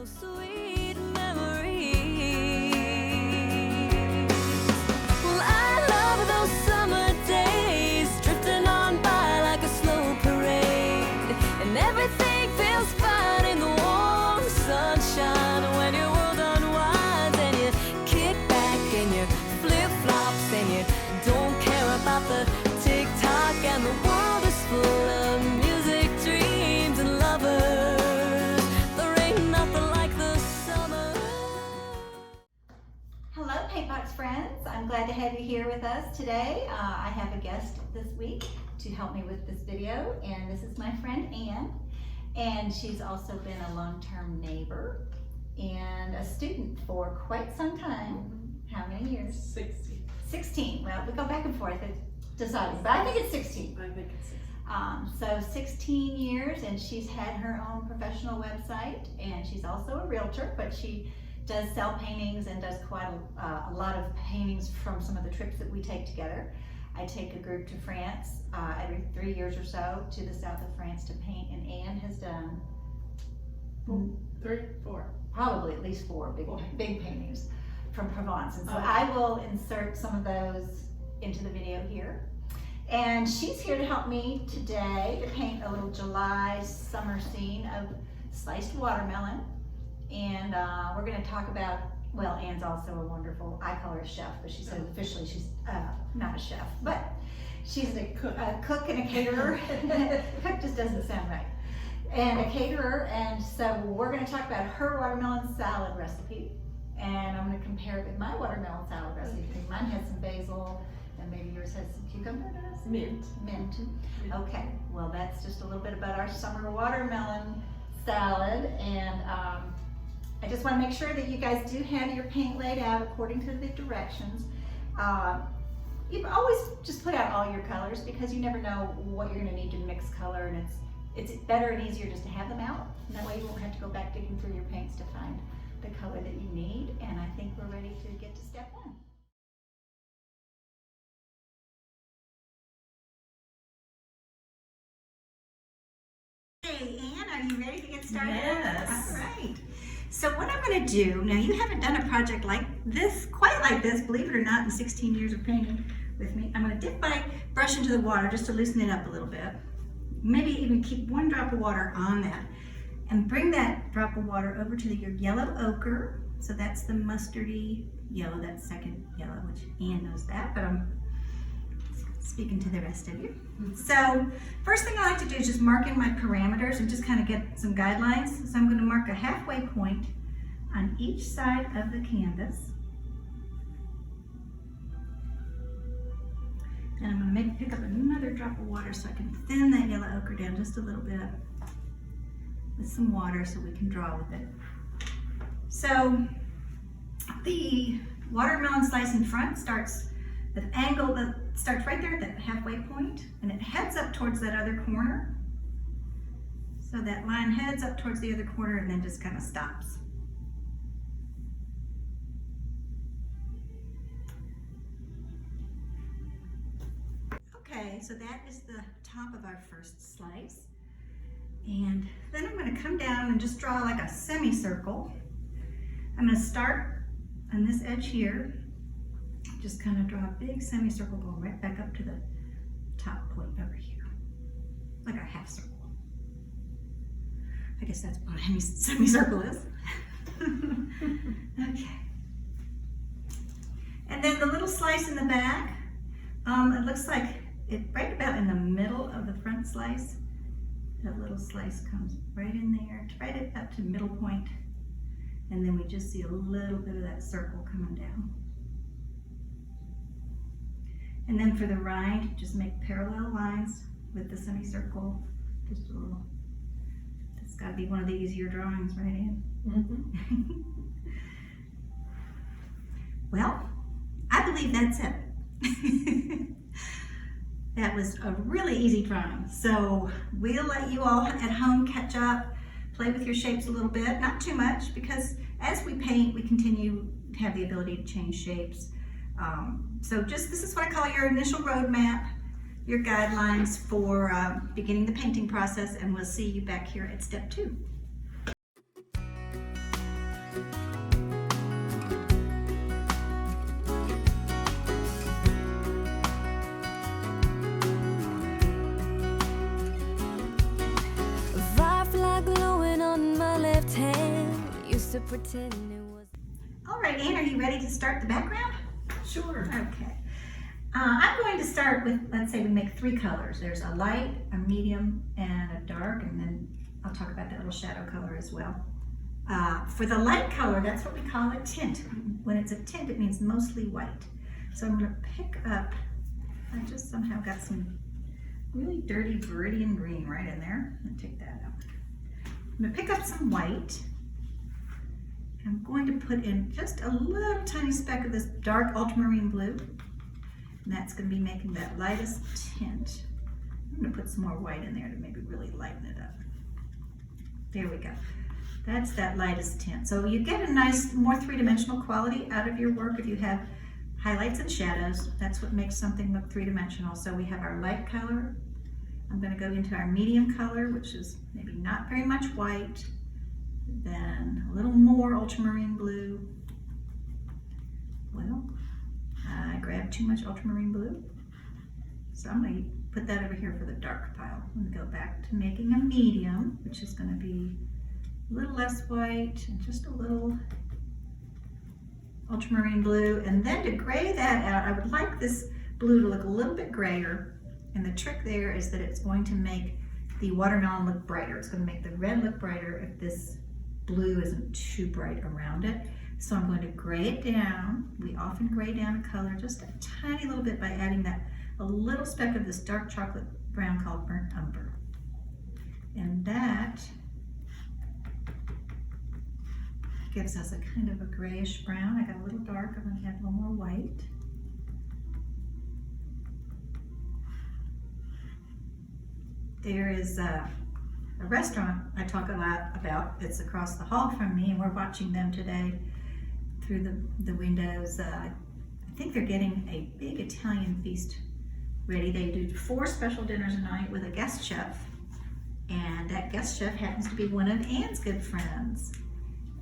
those sweet memories. Well, I love those summer days, drifting on by like a slow parade, and everything feels fine in the warm sunshine when your world unwinds and you kick back and you flip-flops and you don't care about the tick-tock, and the world is full of music, dreams, and lovers. There ain't nothing like the summer. Hello, Paintbox friends. I'm glad to have you here with us today. I have a guest this week to help me with this video, and this is my friend Ann. And she's also been a long-term neighbor and a student for quite some time. How many years? 16. Well, we go back and forth deciding, but I think it's 16. I think it's 16. So 16 years, and she's had her own professional website, and she's also a realtor, but she does sell paintings and does quite a lot of paintings from some of the trips that we take together. I take a group to France every 3 years or so to the south of France to paint, and Ann has done 3, 4. probably at least four big paintings from Provence. And so Oh. I will insert some of those into the video here. And she's here to help me today to paint a little July summer scene of sliced watermelon. And we're gonna talk about, well, Ann's also a wonderful, I call her a chef, but she says officially she's not a chef, but she's a cook and a caterer. Cook just doesn't sound right. And a caterer, and so we're gonna talk about her watermelon salad recipe. And I'm gonna compare it with my watermelon salad recipe. Mine has some basil, and maybe yours has some cucumber. Mint. Mint. Okay, well, that's just a little bit about our summer watermelon salad. And I just want to make sure that you guys do have your paint laid out according to the directions. You always just put out all your colors, because you never know what you're going to need to mix color, and it's better and easier just to have them out. And that way you won't have to go back digging through your paints to find the color that you need. And I think we're ready to get to step one. Hey, Ann, are you ready to get started? Yes. All right. So what I'm going to do, now you haven't done a project like this, quite like this, believe it or not, in 16 years of painting with me. I'm going to dip my brush into the water just to loosen it up a little bit. Maybe even keep one drop of water on that. And bring that drop of water over to your yellow ochre. So that's the mustardy yellow, that second yellow, which Ann knows that, but I'm speaking to the rest of you. So first thing I like to do is just mark in my parameters and just kind of get some guidelines. So I'm going to mark a halfway point on each side of the canvas. And I'm going to pick up another drop of water so I can thin that yellow ochre down just a little bit with some water so we can draw with it. So the watermelon slice in front starts with angle that starts right there at that halfway point, and it heads up towards that other corner. So that line heads up towards the other corner and then just kind of stops. Okay, so that is the top of our first slice. And then I'm going to come down and just draw like a semicircle. I'm going to start on this edge here. Just kind of draw a big semicircle going right back up to the top point over here, like a half circle. I guess that's what a semicircle is. Okay. And then the little slice in the back, it looks like it right about in the middle of the front slice. That little slice comes right in there, right up to middle point, and then we just see a little bit of that circle coming down. And then for the rind, just make parallel lines with the semicircle. Just a little. That's got to be one of the easier drawings, right, Ann? Mm-hmm. Well, I believe that's it. That was a really easy drawing. So we'll let you all at home catch up, play with your shapes a little bit, not too much, because as we paint, we continue to have the ability to change shapes. So just, this is what I call your initial roadmap, your guidelines for beginning the painting process, and we'll see you back here at step 2. to pretend it was. All right, Anne, are you ready to start the background? Sure. Okay. I'm going to start with, let's say we make 3 colors. There's a light, a medium, and a dark, and then I'll talk about that little shadow color as well. For the light color, that's what we call a tint. When it's a tint, it means mostly white. So I'm going to pick up, I just somehow got some really dirty Viridian green right in there. I'm going to take that out. I'm going to pick up some white. I'm going to put in just a little tiny speck of this dark ultramarine blue. And that's going to be making that lightest tint. I'm going to put some more white in there to maybe really lighten it up. There we go. That's that lightest tint. So you get a nice, more three-dimensional quality out of your work if you have highlights and shadows. That's what makes something look three-dimensional. So we have our light color. I'm going to go into our medium color, which is maybe not very much white. Then a little more ultramarine blue. Well, I grabbed too much ultramarine blue. So I'm going to put that over here for the dark pile. I'm going to go back to making a medium, which is going to be a little less white and just a little ultramarine blue. And then to gray that out, I would like this blue to look a little bit grayer. And the trick there is that it's going to make the watermelon look brighter. It's going to make the red look brighter if this blue isn't too bright around it. So I'm going to gray it down. We often gray down a color just a tiny little bit by adding that a little speck of this dark chocolate brown called burnt umber. And that gives us a kind of a grayish brown. I got a little dark. I'm going to add a little more white. There is a restaurant I talk a lot about. It's across the hall from me, and we're watching them today through the windows. I think they're getting a big Italian feast ready. They do 4 special dinners a night with a guest chef, and that guest chef happens to be one of Anne's good friends.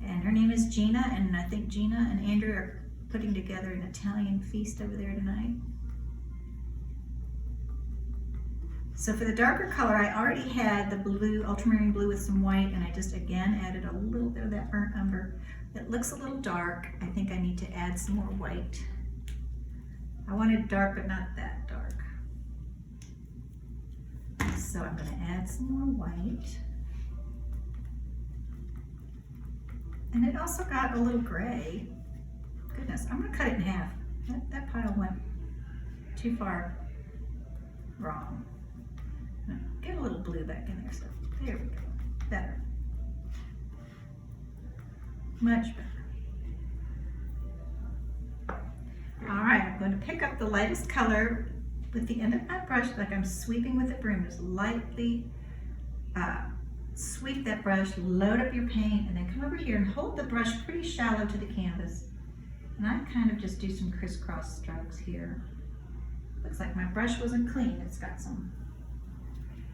And her name is Gina, and I think Gina and Andrew are putting together an Italian feast over there tonight. So for the darker color, I already had the blue, ultramarine blue with some white, and I just again added a little bit of that burnt umber. It looks a little dark. I think I need to add some more white. I wanted dark, but not that dark. So I'm going to add some more white. And it also got a little gray. Goodness, I'm going to cut it in half. That pile went too far wrong. Get a little blue back in there, so there we go. Better. Much better. All right, I'm going to pick up the lightest color with the end of my brush, like I'm sweeping with a broom. Just lightly sweep that brush, load up your paint, and then come over here and hold the brush pretty shallow to the canvas. And I kind of just do some crisscross strokes here. Looks like my brush wasn't clean. It's got some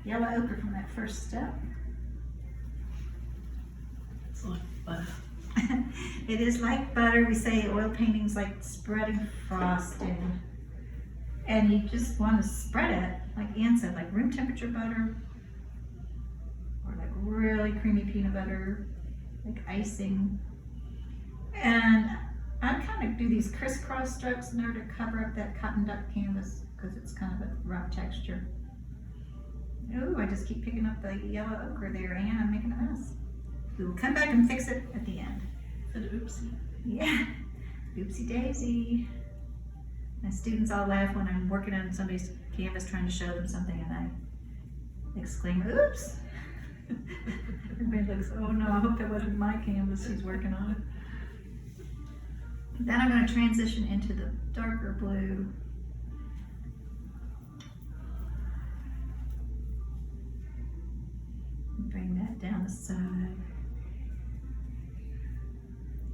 yellow ochre from that first step. It's like butter. It is like butter. We say oil painting's like spreading frosting. And you just want to spread it, like Anne said, like room temperature butter, or like really creamy peanut butter, like icing. And I kind of do these crisscross strokes in order to cover up that cotton duck canvas because it's kind of a rough texture. Oh, I just keep picking up the yellow ochre there, Anne. I'm making a mess. We will come back and fix it at the end. An oopsie. Yeah, oopsie daisy. My students all laugh when I'm working on somebody's canvas trying to show them something and I exclaim, oops. Everybody looks, oh no, I hope that wasn't my canvas he's working on. Then I'm going to transition into the darker blue. Bring that down the side.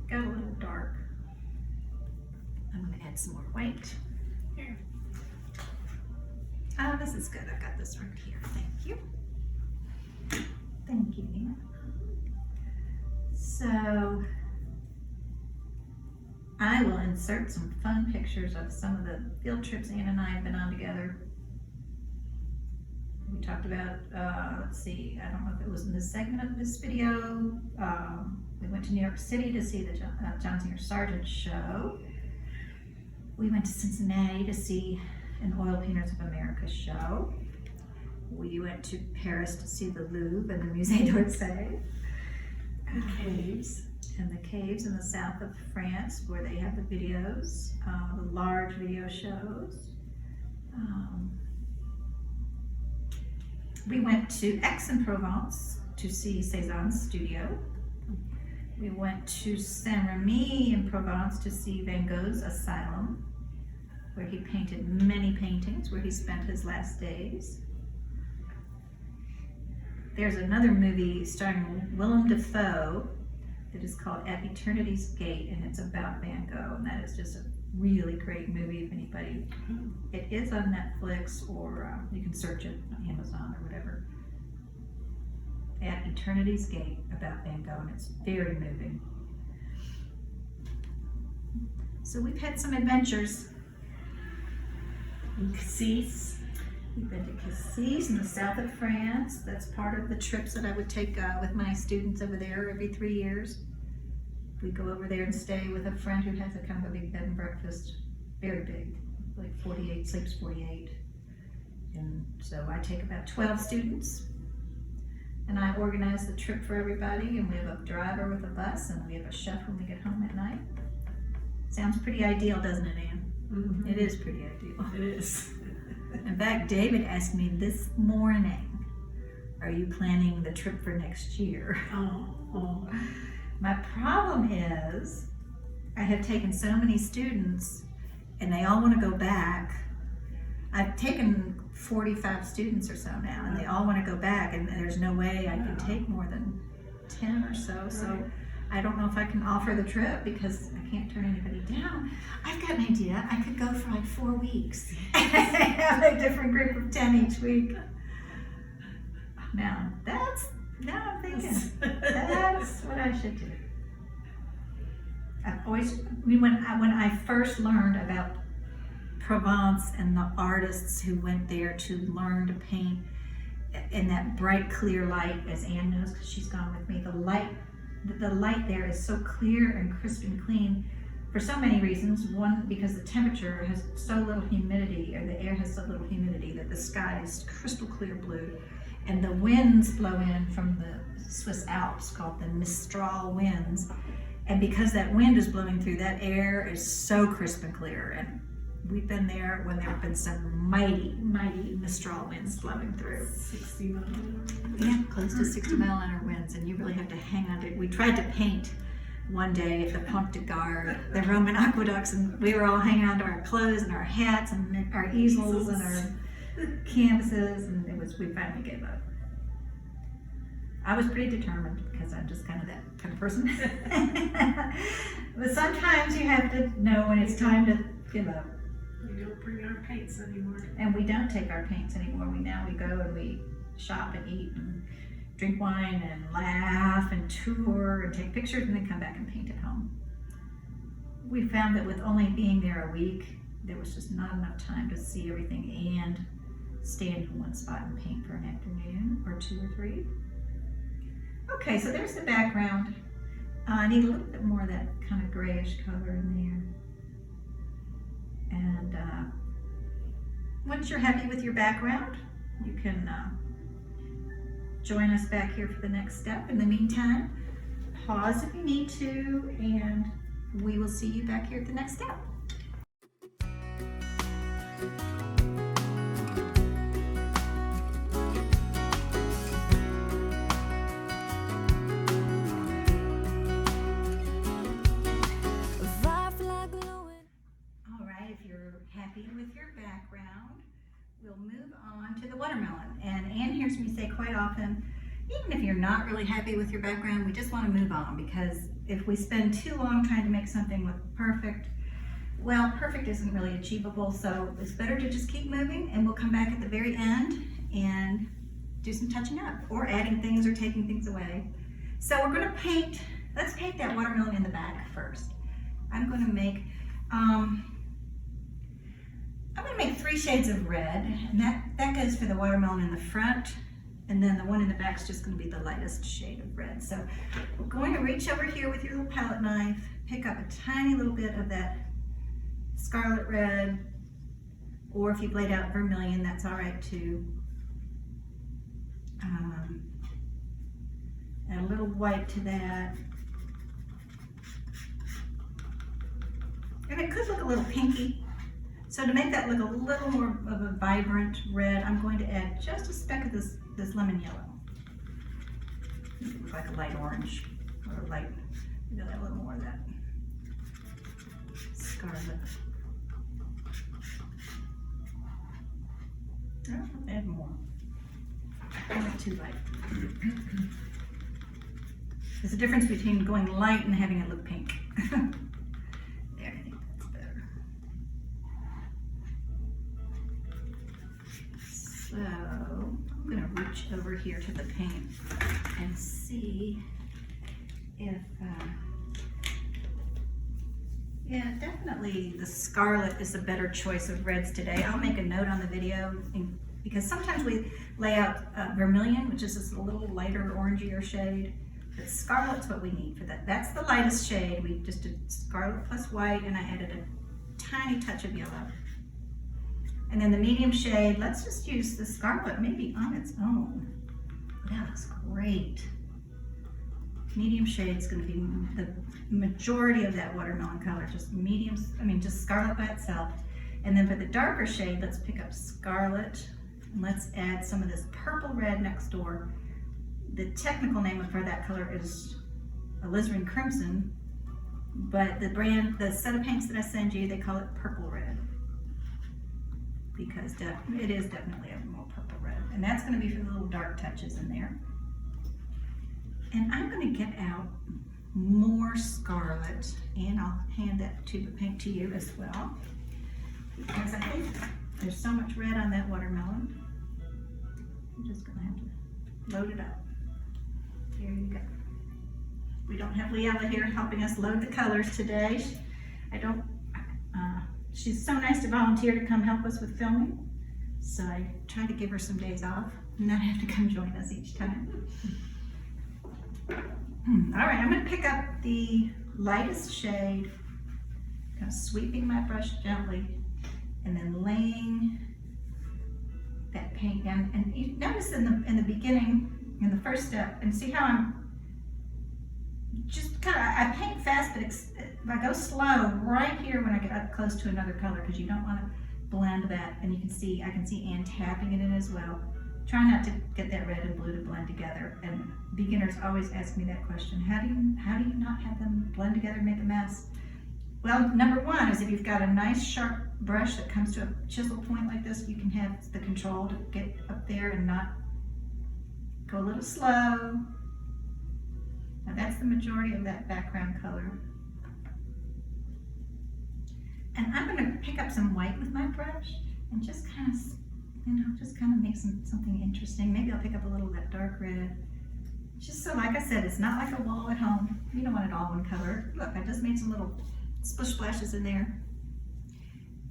Got a little dark. I'm going to add some more white. Here. Oh, this is good. I've got this right here. Thank you. Thank you, Anne. So, I will insert some fun pictures of some of the field trips Anne and I have been on together. We talked about, let's see, I don't know if it was in this segment of this video. We went to New York City to see the John Singer Sargent show. We went to Cincinnati to see an Oil Painters of America show. We went to Paris to see the Louvre and the Musée d'Orsay. The caves. And the caves in the south of France where they have the videos, the large video shows. We went to Aix-en-Provence to see Cézanne's studio. We went to Saint-Remy in Provence to see Van Gogh's Asylum, where he painted many paintings, where he spent his last days. There's another movie starring Willem Dafoe that is called At Eternity's Gate, and it's about Van Gogh, and that is just a really great movie if anybody. It is on Netflix, or you can search it on Amazon or whatever. At Eternity's Gate, about Van Gogh, and it's very moving. So we've had some adventures. In Cassis. We've been to Cassis in the south of France. That's part of the trips that I would take with my students over there every 3 years. We go over there and stay with a friend who has a kind of a big bed and breakfast, very big, like 48, sleeps 48. And so I take about 12 students, and I organize the trip for everybody, and we have a driver with a bus, and we have a chef when we get home at night. Sounds pretty ideal, doesn't it, Anne? Mm-hmm. It is pretty ideal. It is. In fact, David asked me this morning, are you planning the trip for next year? Oh. My problem is, I have taken so many students and they all want to go back. I've taken 45 students or so now, and they all want to go back, and there's no way I can take more than 10 or so. So Right. I don't know if I can offer the trip because I can't turn anybody down. I've got an idea. I could go for like 4 weeks. Have a different group of 10 each week. Now I'm thinking that's what I should do. When I first learned about Provence and the artists who went there to learn to paint in that bright, clear light, as Anne knows because she's gone with me, the light there is so clear and crisp and clean for so many reasons. One, because the temperature has so little humidity, or the air has so little humidity, that the sky is crystal clear blue, and the winds blow in from the Swiss Alps called the Mistral winds, and because that wind is blowing through, that air is so crisp and clear. And we've been there when there have been some mighty Mistral winds blowing through. 60 miles. Yeah, close to 60-mile-an-hour winds, and you really have to hang on to it. We tried to paint one day at the Pont de Gard, the Roman aqueducts, and we were all hanging on to our clothes and our hats and our easels and our canvases, and we finally gave up. I was pretty determined because I'm just kind of that kind of person. But sometimes you have to know when it's time to give up. We don't bring our paints anymore. And we don't take our paints anymore. We go and we shop and eat and drink wine and laugh and tour and take pictures and then come back and paint at home. We found that with only being there a week, there was just not enough time to see everything and stand in one spot and paint for an afternoon or 2 or 3. Okay, so there's the background. I need a little bit more of that kind of grayish color in there. And once you're happy with your background, you can join us back here for the next step. In the meantime, pause if you need to, and we will see you back here at the next step. Happy with your background, we'll move on to the watermelon. And Anne hears me say quite often, even if you're not really happy with your background, we just want to move on, because if we spend too long trying to make something look perfect, well, perfect isn't really achievable, so it's better to just keep moving, and we'll come back at the very end and do some touching up, or adding things or taking things away. So we're going to paint, let's paint that watermelon in the back first. I'm going to make 3 shades of red, and that goes for the watermelon in the front And then the one in the back is just going to be the lightest shade of red. So we're going to reach over here with your little palette knife, pick up a tiny little bit of that scarlet red, or if you've laid out vermilion, that's all right too. Add a little white to that. And it could look a little pinky. So to make that look a little more of a vibrant red, I'm going to add just a speck of this lemon yellow. It looks like a light orange, or a light, maybe a little more of that scarlet. Oh, add more. Not too light. There's a difference between going light and having it look pink. There, I think that's better. So I'm going to reach over here to the paint and see if, yeah, definitely the scarlet is a better choice of reds today. I'll make a note on the video because sometimes we lay out vermilion, which is this a little lighter orangier shade. But scarlet's what we need for that. That's the lightest shade. We just did scarlet plus white, and I added a tiny touch of yellow. And then the medium shade, let's just use the scarlet maybe on its own. That looks great. Medium shade's gonna be the majority of that watermelon color, just mediums, just scarlet by itself. And then for the darker shade, let's pick up scarlet, and let's add some of this purple red next door. The technical name for that color is alizarin crimson, but the set of paints that I send you, they call it purple red, because it is definitely a more purple red, and that's going to be for the little dark touches in there. And I'm going to get out more scarlet, and I'll hand that tube of paint to you as well, because I think there's so much red on that watermelon. I'm just going to have to load it up. Here you go. We don't have Liella here helping us load the colors today. She's so nice to volunteer to come help us with filming. So I try to give her some days off and not have to come join us each time. All right, I'm gonna pick up the lightest shade, kind of sweeping my brush gently, and then laying that paint down. And you notice in the beginning, in the first step, and see how I'm just I paint fast, but I go slow right here when I get up close to another color, because you don't want to blend that. And I can see Anne tapping it in as well. Try not to get that red and blue to blend together. And beginners always ask me that question: how do you not have them blend together and make a mess? Well, number one is if you've got a nice sharp brush that comes to a chisel point like this, you can have the control to get up there and not go a little slow. Now that's the majority of that background color. And I'm going to pick up some white with my brush and just kind of make something interesting. Maybe I'll pick up a little of that dark red. Just so, like I said, it's not like a wall at home. You don't want it all one color. Look, I just made some little splish splashes in there.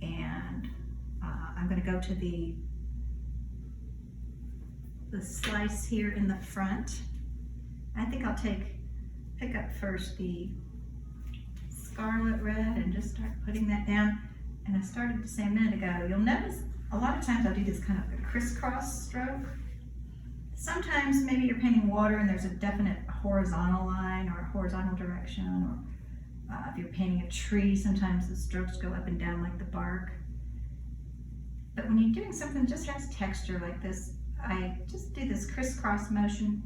And I'm going to go to the slice here in the front. I think I'll pick up first the scarlet red and just start putting that down. And I started to say a minute ago, you'll notice a lot of times I'll do this kind of a crisscross stroke. Sometimes maybe you're painting water and there's a definite horizontal line or a horizontal direction, or if you're painting a tree, sometimes the strokes go up and down like the bark. But when you're doing something that just has texture like this, I just do this crisscross motion,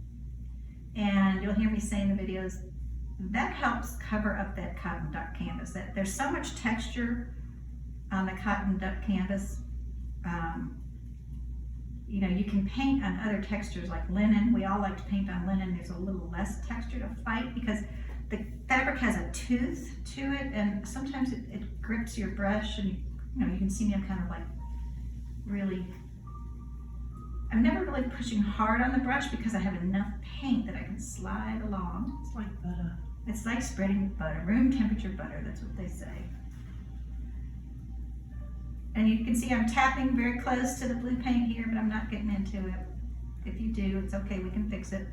and you'll hear me say in the videos, that helps cover up that cotton duck canvas. That there's so much texture on the cotton duck canvas. You can paint on other textures like linen. We all like to paint on linen. There's a little less texture to fight because the fabric has a tooth to it, and sometimes it grips your brush, and you can see me, I'm kind of like I'm never really pushing hard on the brush because I have enough paint that I can slide along. It's like butter. It's like spreading butter, room temperature butter, that's what they say. And you can see I'm tapping very close to the blue paint here, but I'm not getting into it. If you do, it's okay, we can fix it.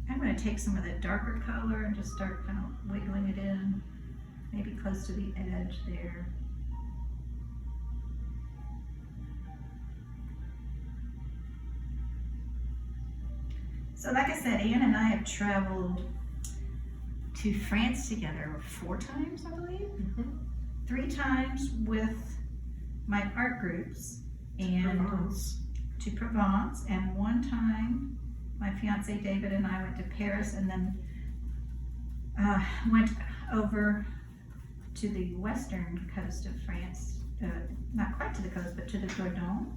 I'm gonna take some of that darker color and just start kind of wiggling it in, maybe close to the edge there. So like I said, Ann and I have traveled to France together 4 times, I believe. 3 times with my art groups and Provence. to Provence, and 1 time my fiance David and I went to Paris, and then went over to the western coast of France, not quite to the coast, but to the Dordogne,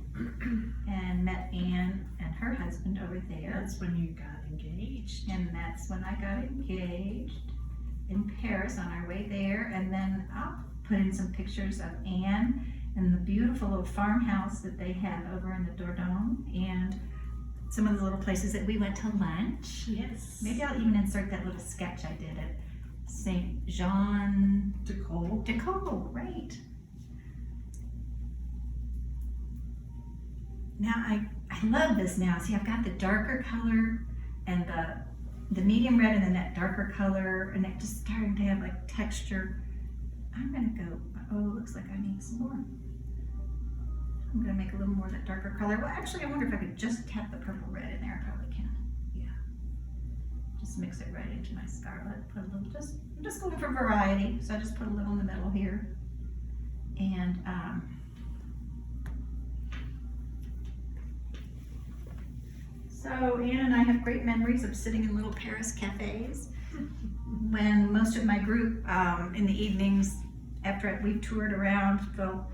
and met Anne and her husband over there. That's when you got engaged. And that's when I got engaged in Paris on our way there. And then I'll put in some pictures of Anne and the beautiful little farmhouse that they have over in the Dordogne, and some of the little places that we went to lunch. Yes. Maybe I'll even insert that little sketch I did at Saint Jean Decole. d'Acre, right. Now I love this now. See, I've got the darker color and the medium red and then that darker color, and it just starting to have like texture. I'm gonna go, oh, looks like I need some more. I'm gonna make a little more of that darker color. Well, actually, I wonder if I could just tap the purple red in there. I probably can. Yeah. Just mix it right into my scarlet. Put a little, I'm just going for variety. So I just put a little in the middle here. And so Ann and I have great memories of sitting in little Paris cafes when most of my group in the evenings after we've toured around go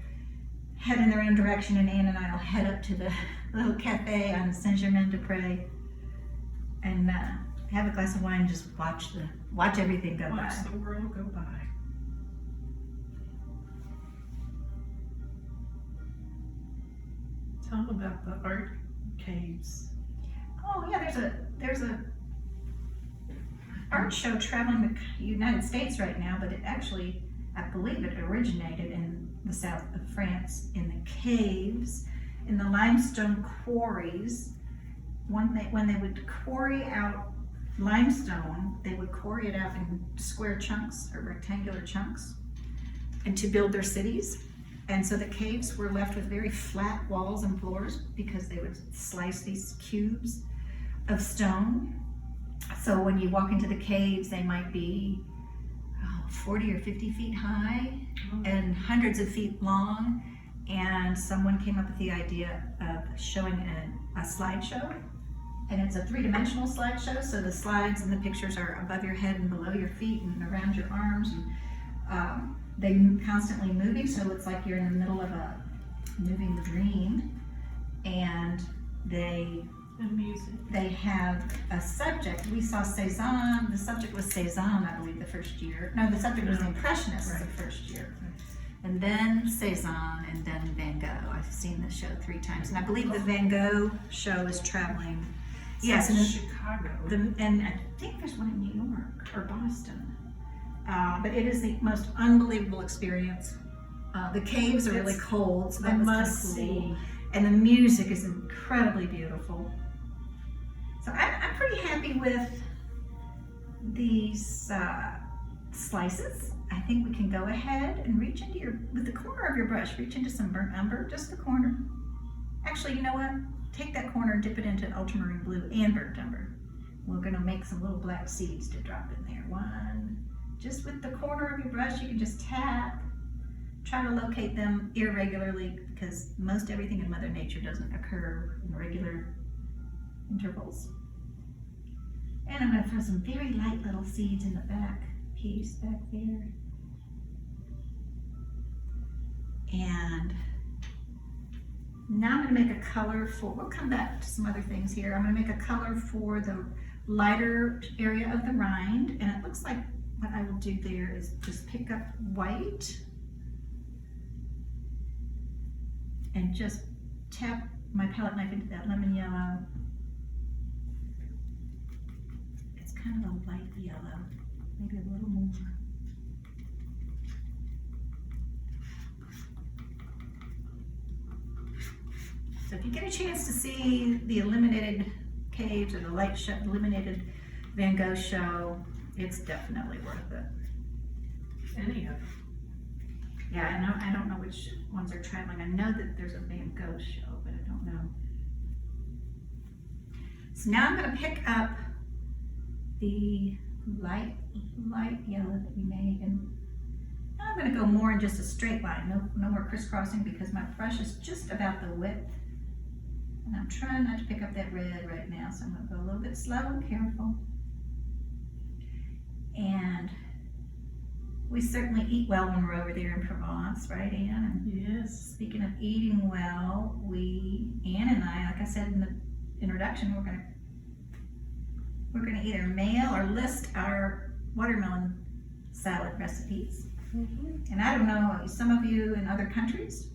head in their own direction, and Ann and I will head up to the little cafe on Saint-Germain-des-Prés and have a glass of wine and just watch everything go by. Watch the world go by. Tell them about the art caves. Oh yeah, there's a art show traveling the United States right now, but it actually, I believe it originated in the south of France in the caves, in the limestone quarries. When they would quarry out limestone, they would quarry it out in square chunks or rectangular chunks, and to build their cities. And so the caves were left with very flat walls and floors because they would slice these cubes of stone. So when you walk into the caves, they might be 40 or 50 feet high and hundreds of feet long. And someone came up with the idea of showing a slideshow. And it's a 3-dimensional slideshow, so the slides and the pictures are above your head and below your feet and around your arms. And they're constantly moving, so it looks like you're in the middle of a moving dream. And And music. they have a subject. We saw Cézanne. The subject was Cézanne, I believe, the first year. No, the subject was the Impressionists Right. the first year. And then Cézanne, and then Van Gogh. I've seen the show 3 times. And I believe the Van Gogh show is traveling. Yes, and Chicago. and I think there's one in New York or Boston. But it is the most unbelievable experience. The caves are really cold, so that was kind of must cool. see. And the music is incredibly beautiful. So I'm pretty happy with these slices. I think we can go ahead and reach into with the corner of your brush, reach into some burnt umber, just the corner. Actually, you know what? Take that corner, dip it into ultramarine blue and burnt umber. We're gonna make some little black seeds to drop in there. One, just with the corner of your brush, you can just tap. Try to locate them irregularly because most everything in Mother Nature doesn't occur in regular intervals. And I'm going to throw some very light little seeds in the back piece back there. And now I'm going to make a color for, we'll come back to some other things here. I'm going to make a color for the lighter area of the rind. And it looks like what I will do there is just pick up white and just tap my palette knife into that lemon yellow. It's kind of a light yellow, maybe a little more. So if you get a chance to see the Illuminated Caves or the Illuminated Van Gogh show, it's definitely worth it. Any of them. Yeah, I don't know which ones are traveling. I know that there's a Van Gogh show, but I don't know. So now I'm gonna pick up the light yellow that we made, and now I'm gonna go more in just a straight line. No more crisscrossing because my brush is just about the width. And I'm trying not to pick up that red right now, so I'm gonna go a little bit slow and careful. And we certainly eat well when we're over there in Provence, right, Anne? And Yes. speaking of eating well, Anne and I, like I said in the introduction, we're gonna either mail or list our watermelon salad recipes. And I don't know, some of you in other countries,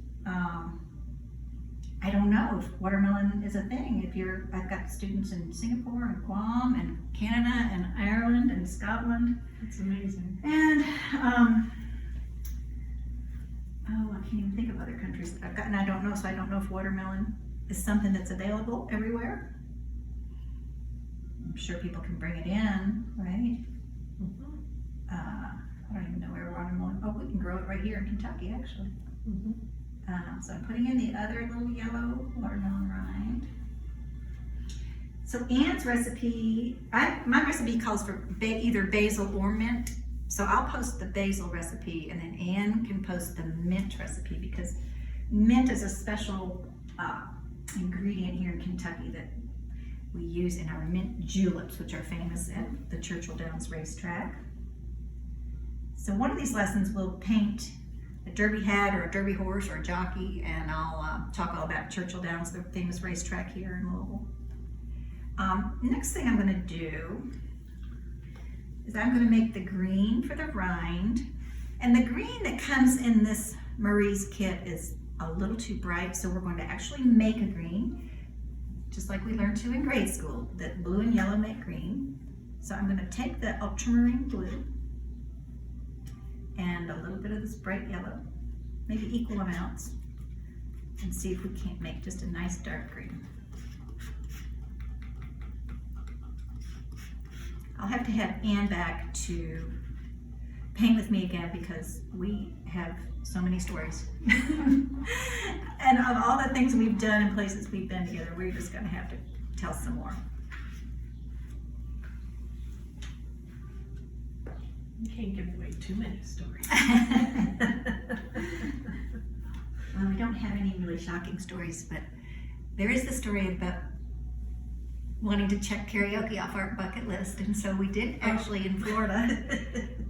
I don't know if watermelon is a thing. I've got students in Singapore and Guam and Canada and Ireland and Scotland. It's amazing. And, I can't even think of other countries that I've gotten. I don't know, so I don't know if watermelon is something that's available everywhere. I'm sure people can bring it in, right? I don't even know where watermelon, we can grow it right here in Kentucky, actually. So I'm putting in the other little yellow watermelon rind. So Anne's recipe, my recipe calls for either basil or mint. So I'll post the basil recipe and then Anne can post the mint recipe because mint is a special ingredient here in Kentucky that we use in our mint juleps, which are famous at the Churchill Downs racetrack. So one of these lessons we'll paint a derby hat or a derby horse or a jockey, and I'll talk all about Churchill Downs, the famous racetrack here in Louisville. Next thing I'm going to do is I'm going to make the green for the rind, and the green that comes in this Marie's kit is a little too bright, so we're going to actually make a green, just like we learned to in grade school, that blue and yellow make green. So I'm going to take the ultramarine blue and a little bit of this bright yellow, maybe equal amounts, and see if we can't make just a nice dark green. I'll have to have Anne back to paint with me again because we have so many stories. And of all the things we've done and places we've been together, we're just gonna have to tell some more. You can't give away too many stories. Well, we don't have any really shocking stories, but there is the story about wanting to check karaoke off our bucket list, and so we did actually in Florida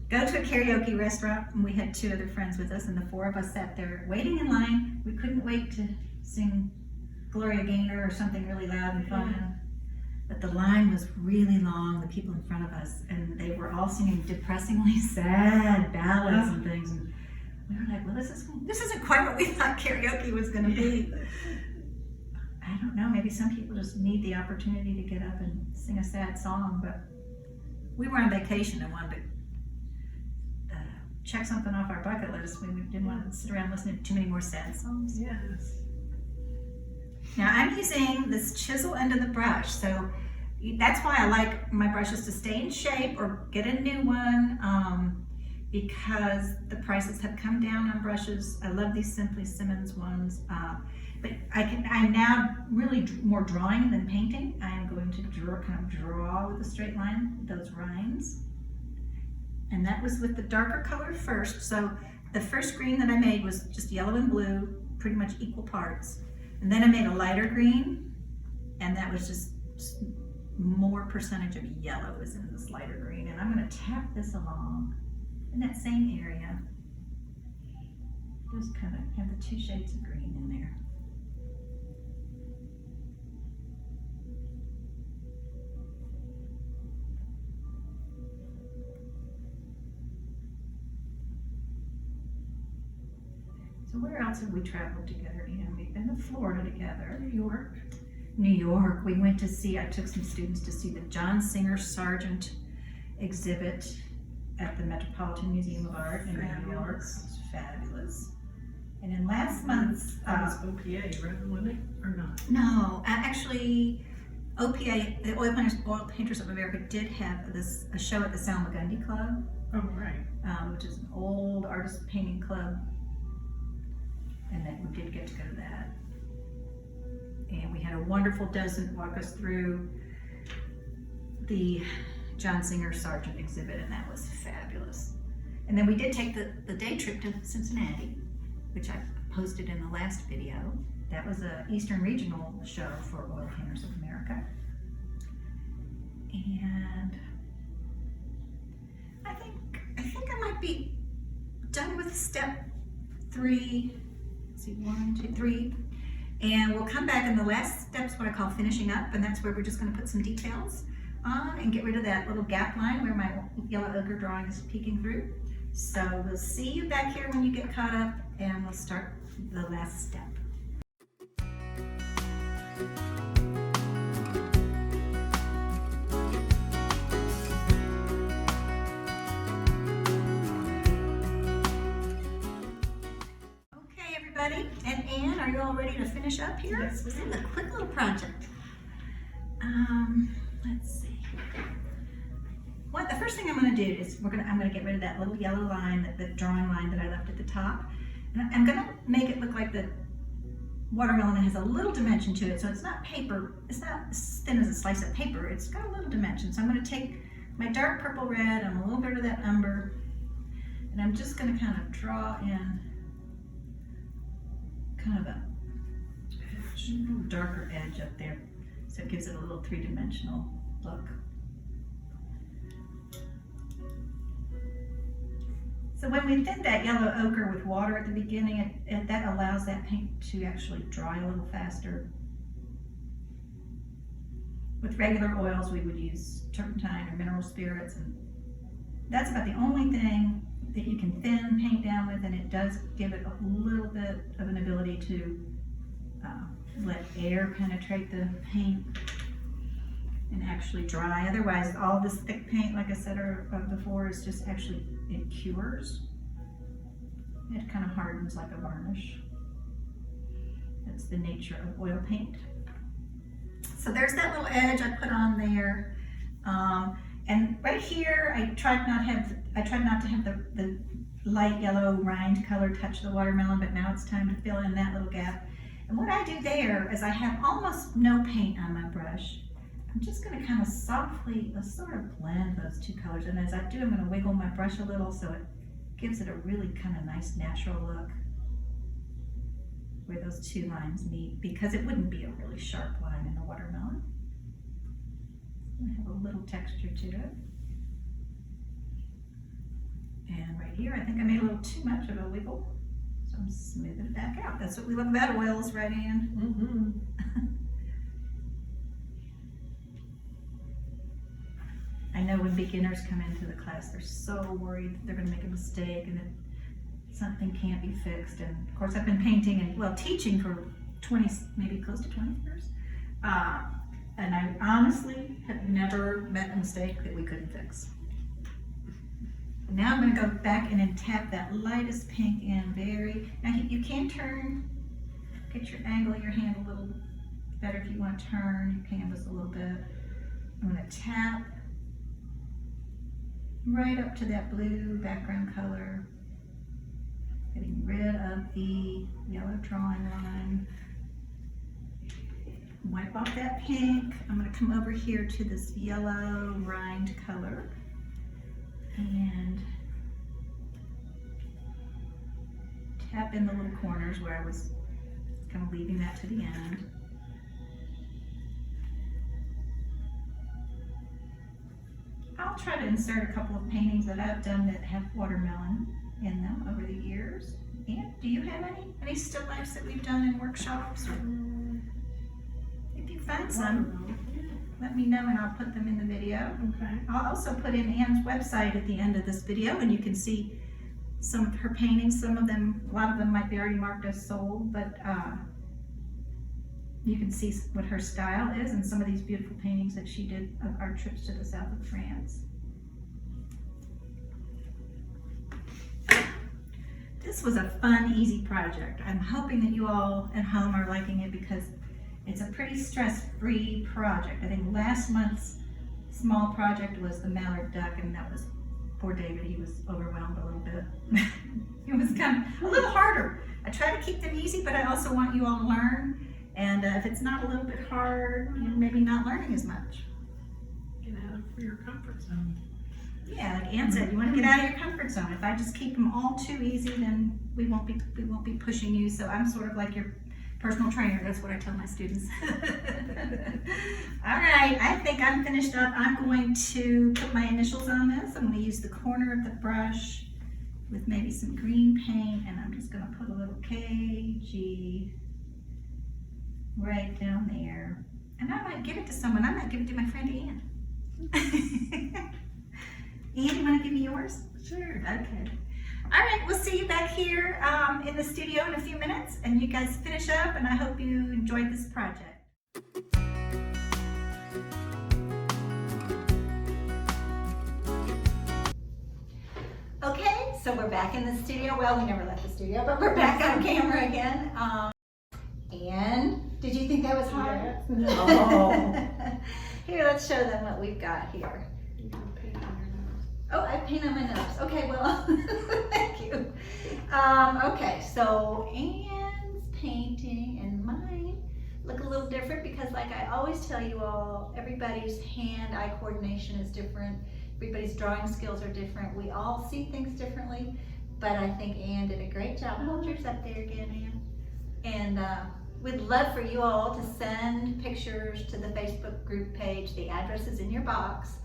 go to a karaoke restaurant, and we had two other friends with us, and the four of us sat there waiting in line. We couldn't wait to sing Gloria Gaynor or something really loud and fun. But the line was really long, the people in front of us, and they were all singing depressingly sad ballads and things. And we were like, well, this isn't quite what we thought karaoke was going to be. I don't know, maybe some people just need the opportunity to get up and sing a sad song, but we were on vacation and wanted to check something off our bucket list. We didn't want to sit around listening to too many more sad songs. Yes. Now I'm using this chisel end of the brush, so that's why I like my brushes to stay in shape or get a new one, because the prices have come down on brushes. I love these Simply Simmons ones, but I'm now really more drawing than painting. I am going to draw with a straight line those rinds, and that was with the darker color first. So the first green that I made was just yellow and blue, pretty much equal parts. And then I made a lighter green, and that was just more percentage of yellow is in this lighter green. And I'm going to tap this along in that same area. Just kind of have the two shades of green in there. So where else have we traveled together? We've been to Florida together. New York. We went to see, I took some students to see the John Singer Sargent exhibit at the Metropolitan Museum of Art in New York. It was fabulous. And in last month's, That was OPA, right, wasn't it, or not? no, actually, OPA, the Oil Painters of America did have a show at the Salmagundi Club, Oh, right. which is an old artist painting club. And then we did get to go to that. And we had a wonderful docent walk us through the John Singer Sargent exhibit, and that was fabulous. And then we did take the day trip to Cincinnati, which I posted in the last video. That was a Eastern Regional show for Oil Painters of America. And I think I might be done with step 3. Let's see, 1, 2, 3. And we'll come back in the last step's what I call finishing up, and that's where we're just gonna put some details on and get rid of that little gap line where my yellow ochre drawing is peeking through. So we'll see you back here when you get caught up, and we'll start the last step. Okay, everybody, and Anne, are you all ready to finish up here? Yes, This ma'am. is a quick little project. Let's see. The first thing I'm going to do is I'm going to get rid of that little yellow line, the drawing line that I left at the top. And I'm going to make it look like the watermelon has a little dimension to it. So it's not paper, it's not as thin as a slice of paper, it's got a little dimension. So I'm going to take my dark purple red and a little bit of that umber, and I'm just going to kind of draw in kind of a little darker edge up there. So it gives it a little three-dimensional look. So when we did that yellow ochre with water at the beginning, that allows that paint to actually dry a little faster. With regular oils, we would use turpentine or mineral spirits, and that's about the only thing that you can thin paint down with, and it does give it a little bit of an ability to let air penetrate the paint and actually dry. Otherwise, all this thick paint, like I said before, is just actually, it cures. It kind of hardens like a varnish. That's the nature of oil paint. So there's that little edge I put on there. And right here, I tried not to have the light yellow rind color touch the watermelon, but now it's time to fill in that little gap. And what I do there is I have almost no paint on my brush. I'm just going to kind of softly sort of blend those two colors, and as I do, I'm going to wiggle my brush a little so it gives it a really kind of nice natural look where those two lines meet, because it wouldn't be a really sharp line in a watermelon. I have a little texture to it. And right here, I think I made a little too much of a wiggle, so I'm smoothing it back out. That's what we love about oils, right, Anne? Mm-hmm. I know when beginners come into the class, they're so worried they're going to make a mistake and that something can't be fixed. And of course, I've been painting and, well, teaching for 20, maybe close to 20 years. And I honestly have never met a mistake that we couldn't fix. Now I'm going to go back in and tap that lightest pink in now you can turn, get your angle of your hand a little better if you want to turn your canvas a little bit. I'm going to tap right up to that blue background color, getting rid of the yellow drawing line. Wipe off that pink. I'm going to come over here to this yellow rind color and tap in the little corners where I was kind of leaving that to the end. I'll try to insert a couple of paintings that I've done that have watermelon in them over the years. And do you have any still lifes that we've done in workshops? Or if you find some, let me know and I'll put them in the video. Okay. I'll also put in Anne's website at the end of this video, and you can see some of her paintings. Some of them, a lot of them might be already marked as sold, but you can see what her style is and some of these beautiful paintings that she did of our trips to the south of France. This was a fun, easy project. I'm hoping that you all at home are liking it because it's a pretty stress-free project. I think last month's small project was the mallard duck, and that was, poor David, he was overwhelmed a little bit. It was kind of a little harder. I try to keep them easy, but I also want you all to learn. And if it's not a little bit hard, you're maybe not learning as much. Get out of your comfort zone. Yeah, like Ann said, you want to get out of your comfort zone. If I just keep them all too easy, then we won't be pushing you. So I'm sort of like your personal trainer. That's what I tell my students. All right, I think I'm finished up. I'm going to put my initials on this. I'm going to use the corner of the brush with maybe some green paint, and I'm just going to put a little KG right down there. And I might give it to someone. I might give it to my friend Ann. Ann, you want to give me yours? Sure. Okay. All right, we'll see you back here in the studio in a few minutes, and you guys finish up, and I hope you enjoyed this project. Okay, so we're back in the studio. Well, we never left the studio, but we're back on camera again. And did you think that was hard? Yes. No. Here, let's show them what we've got here. You can paint on your nose. Oh, I have paint on my nose. Okay, well, thank you. Okay, so Ann's painting and mine look a little different because, like I always tell you all, everybody's hand-eye coordination is different. Everybody's drawing skills are different. We all see things differently, but I think Ann did a great job. Hold yours up there again, Ann. And we'd love for you all to send pictures to the Facebook group page. The address is in your box.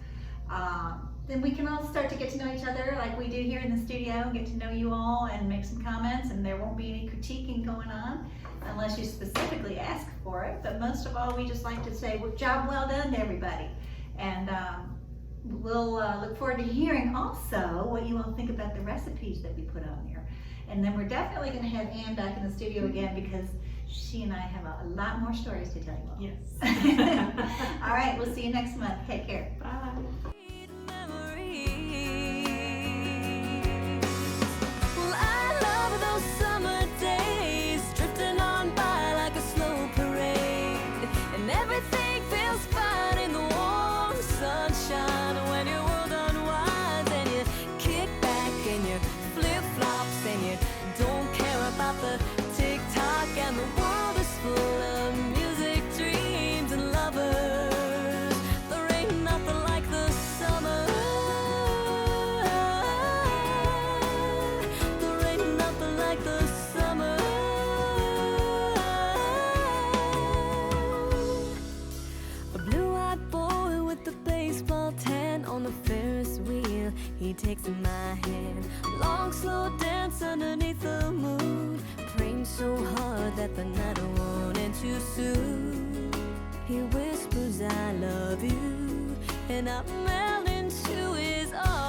Then we can all start to get to know each other like we do here in the studio, get to know you all and make some comments, and there won't be any critiquing going on unless you specifically ask for it. But most of all, we just like to say, well, job well done to everybody. And we'll look forward to hearing also what you all think about the recipes that we put on there. And then we're definitely going to have Ann back in the studio again because she and I have a lot more stories to tell you all. Yes. All right, we'll see you next month. Take care. Bye. Well, I love those summer days, drifting on by like a slow parade, and everything feels fine in the warm sunshine when your world unwinds and you kick back and you flip flops and you don't care about the tick-tock, and the world is full of music, dreams, and lovers. There ain't nothing like the summer. There ain't nothing like the summer. A blue-eyed boy with the baseball tan on the Ferris wheel, he takes my hand. Long, slow dance underneath the moon, praying so hard that the night won't end too soon. He whispers, I love you, and I melt into his arms.